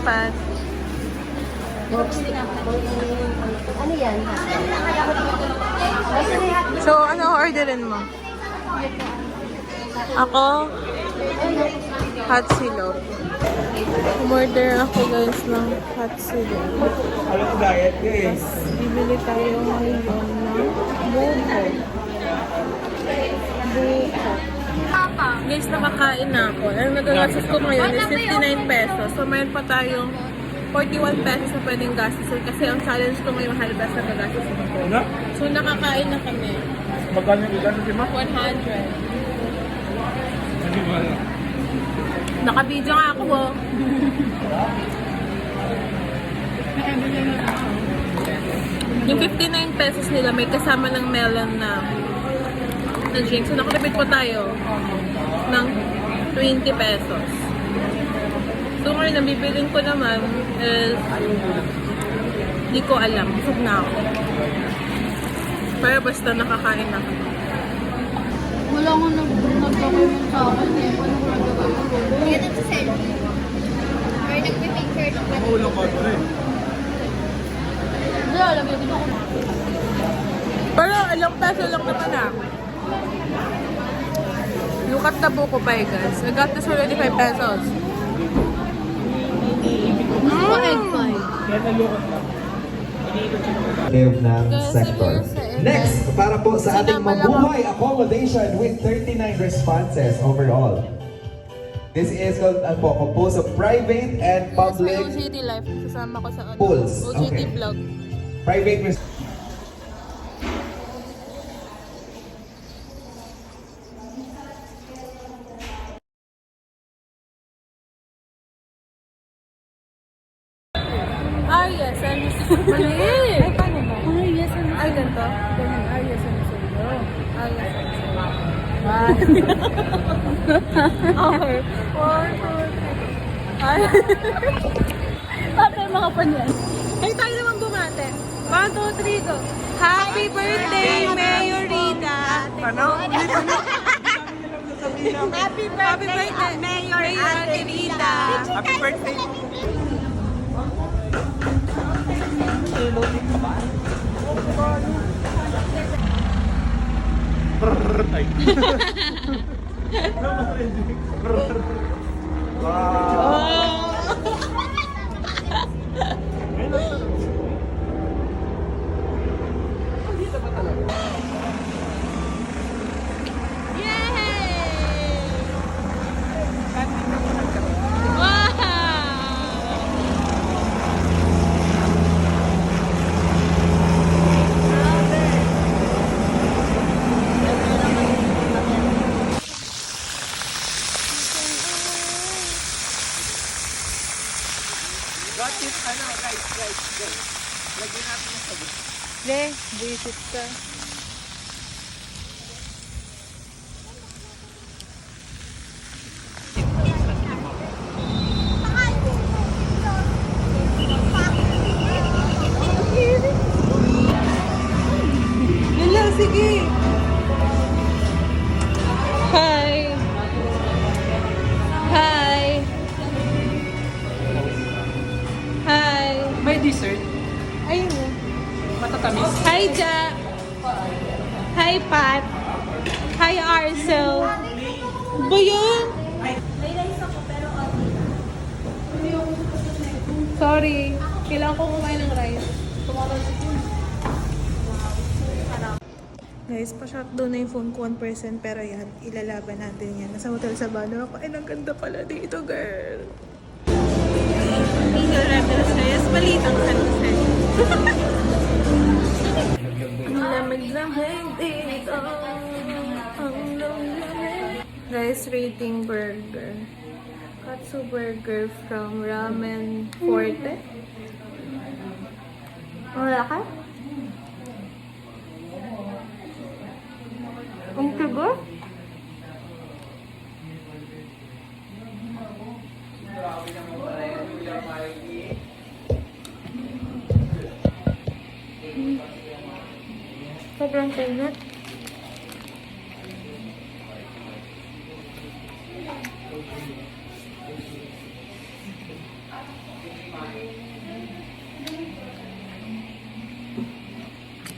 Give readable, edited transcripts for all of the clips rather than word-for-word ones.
Pat. Ano yan? So, ano orderin mo? Ako, hot silog. Umorder ako guys ng hot silog. Alam ko diet guys. Bibili tayo ngayon ng buko. Guys, nakakain na ako. Ang nagagastos ko ngayon is 59 pesos. So, mayroon pa tayong 41 pesos na pwedeng gastusin kasi ang challenge ko ngayong halaga sa gagastusin ko. Ano? So, nakakain na kami. Magkano yung gano'n si Ma? 100. Hindi ba? Naka-video nga ako, oh. Yung 59 pesos nila may kasama ng melon na drink. So, nakalapit po tayo ng 20 pesos. So, ngayon, ang bibiling ko naman is hindi ko alam. Busog na ako. Pero basta nakakain na ako. Wala nga nag-document sa akin eh. Paano ko nag-document? Yan ang selfie. Or nagpipicture ng pati. Ulo ko rin. Wala, alam mo, ako. Pero ilang peso lang naman na. Look at the buko pie, guys. I got this already 5 pesos. Gusto ko egg pie. Kaya nalukot lang. ng sector. Next, para po sa ating mabuhay accommodation with 39 responses overall. This is composed of private and public OJT Life. Kasama ko sa pools. OJT Okay. vlog. Private Yes, ano maliit. Ay, paano ba? Ay, yes, ano Ay, ganito. ganyan. Ay, yes, ano sa'yo. Ay, yes, ano sa'yo. Okay. One, two, three. Ay. Paano yung mga panyan? Ay, tayo naman bumate. 1, 2, 3, go. Happy birthday, Mayorita. Ano? Happy birthday, Mayor Ate Rita. Happy birthday! Ay. Wow! What if, ano, guys. Lagyan natin yung sagot. Le, visit ka. Hello, sige. Hi. Hi. Hi. May dessert? Ayun na. Matatamis? Hi, Ja. Hi, Pat. Hi, Arcel. Ba yun? Sorry. Kailangan ko kumain ng rice. Guys, pa-shutdown na yung phone ko 1%, pero yan, ilalaban natin yan. Nasa hotel sa Bano ako. Ay, ang ganda pala dito, girl. Ito rebels kayo. Balitang San Jose. Ang lamig-lamig dito. Ang lamig. Guys, rating burger. Katsu burger from Ramen Forte. Wala ka? Ang tugo? Sobrang tinat.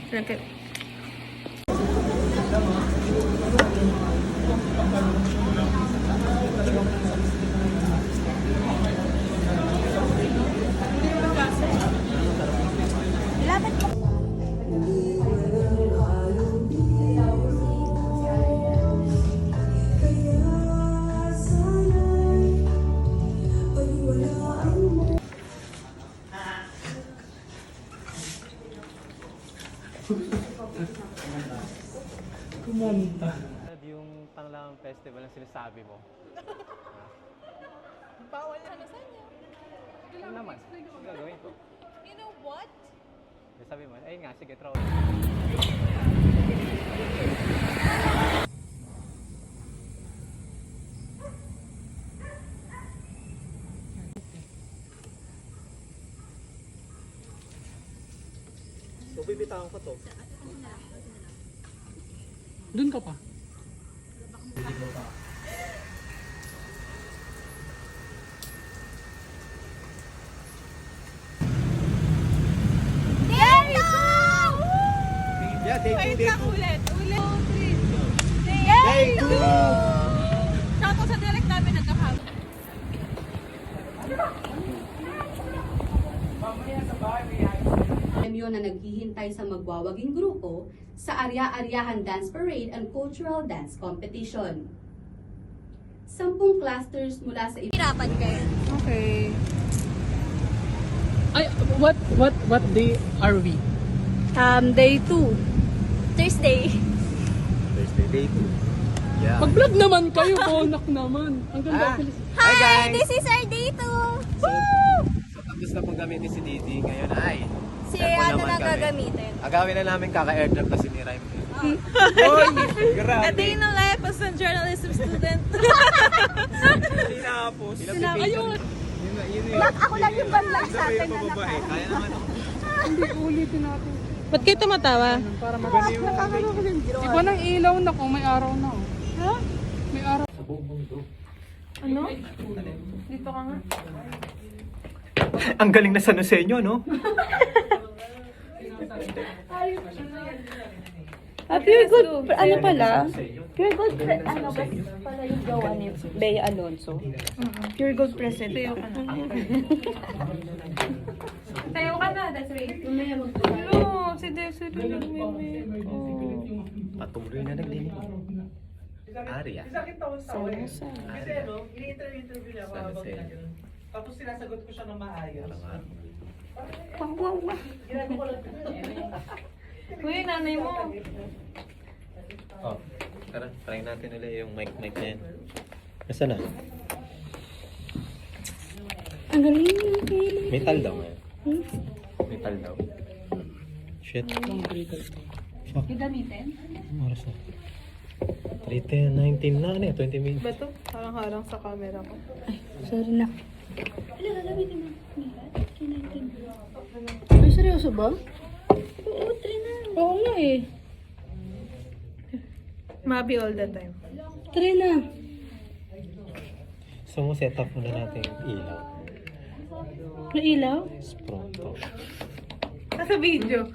Okay. Yung Panglangang Festival ang sinasabi mo. Bawal na sa inyo. Ano naman? Gagawin ko. You know what? Sabi mo, ayun nga, sige, throw. So, bibitawan ko to. Doon ka pa. There you go! Yeah, day 2, day 2. Ulit. Day 2! Shout out sa direct namin nagkakab. Premyo na naghihintay sa magwawaging grupo sa Arya-Aryahan Dance Parade and Cultural Dance Competition. 10 clusters mula sa Hirapan kayo. Okay. Ay, what day are we? Day 2. Thursday. Thursday, day 2. Yeah. Mag-vlog naman kayo, bonak naman. Ang ganda. Hi guys! This is our day 2. So, tapos na pong gamitin si Didi. Ngayon ay... Si cellphone ano naman na kami. gagamitin. Agawin na namin kaka-airdrop kasi ni Rhyme. Hoy! Grabe! A day in the life as a journalism student. Tinapos. Ayun! Ako lang yung banlag sa atin na Kaya naman. Hindi, ulitin natin. Ba't kayo tumatawa? Para Di ba nang ilaw na kung may araw na? Ha? May araw. Ano? Dito ka nga. Ang galing na sa Nosenyo, no? Pure Gold, ano pala? Pure Gold, ano ba pala yung gawa ni Bea Alonso? Pure Gold present. Tayo ka na. Tayo ka na, that's right. No, si Desiree nagmimik. Patuloy na nagdinig. Arya. Sa Ini-interview niya ako habang ganyan. Tapos sinasagot ko siya ng maayos. Ginagawa ko lang. Uy, nanay mo. Oh, tara, try natin ulit yung mic na yan. Nasaan na? Ang galing yung feeling. Metal daw ngayon. Metal daw. Shit. Fuck. Gagamitin? Anong oras na? 3:19 na, ano eh, 20 minutes. Bato, parang harang sa camera ko. Sorry na. Hala, gagamitin mo. Ay, seryoso ba? Oo, try na. Oo nga eh. Mabi all the time. Try na. So, set up muna natin yung ilaw. May ilaw? Pronto. Nasa video.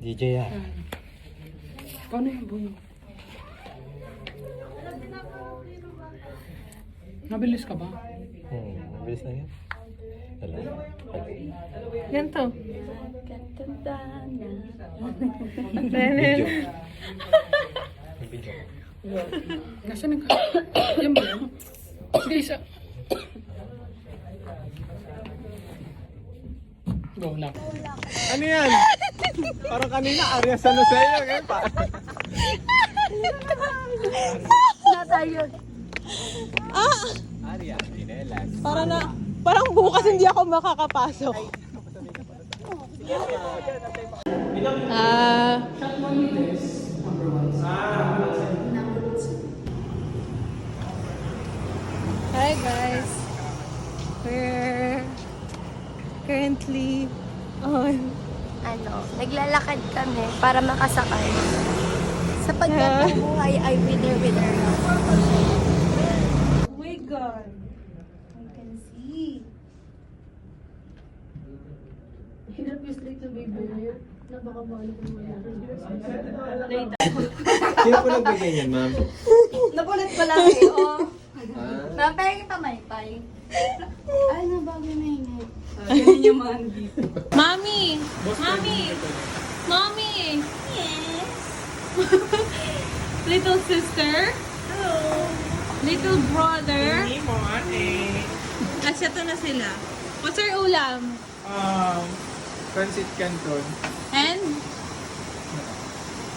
DJ ah. Paano yung buyo? Nabilis ka ba? Mabilis na yan. Hello. Yan to. Katanda na. Video. Yung video. Nasaan ang yan ba yun? Sige, isa. Go lang. Ano yan? Parang kanina, Arya sa Nosenyo. Ngayon pa. Na tayo. Arya, Dinelas. Parang bukas hindi ako makakapasok. Hi guys. We're currently on Naglalakad kami para makasakay. Sa pagkabuhay ay winner-winner. Oh my God. I can see. Hirap yung straight na baby niya. Napaka-mahal ko naman. Sino po nagbigay niyan, ma'am? Napulit ko lang eh, oh. Papay kita maypay. Ay, nabagay na yun. Ganun yung mga dito. Mami! Mami! Mami! Yes. Little sister? Hello. Little brother? Hindi mo, ate. Asyato na sila. What's your ulam? Pancit Canton. And?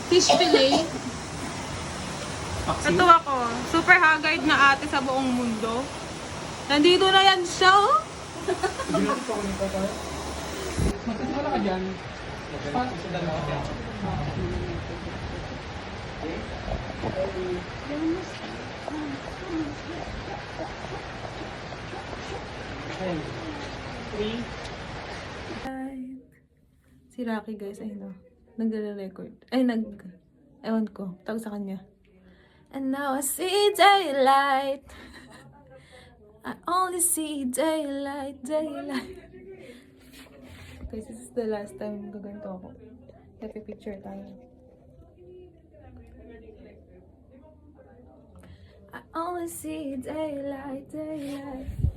Fish fillet? Ito ako. Super haggard na ate sa buong mundo. Nandito na yan siya, oh. Magsisimula ka dyan. Si Rocky guys, ayun o. Nagre-record. Ewan ko. Tawag sa kanya. And now I see daylight. I only see daylight, daylight. Guys, this is the last time gaganto ako. Happy picture tayo. I only see daylight, daylight.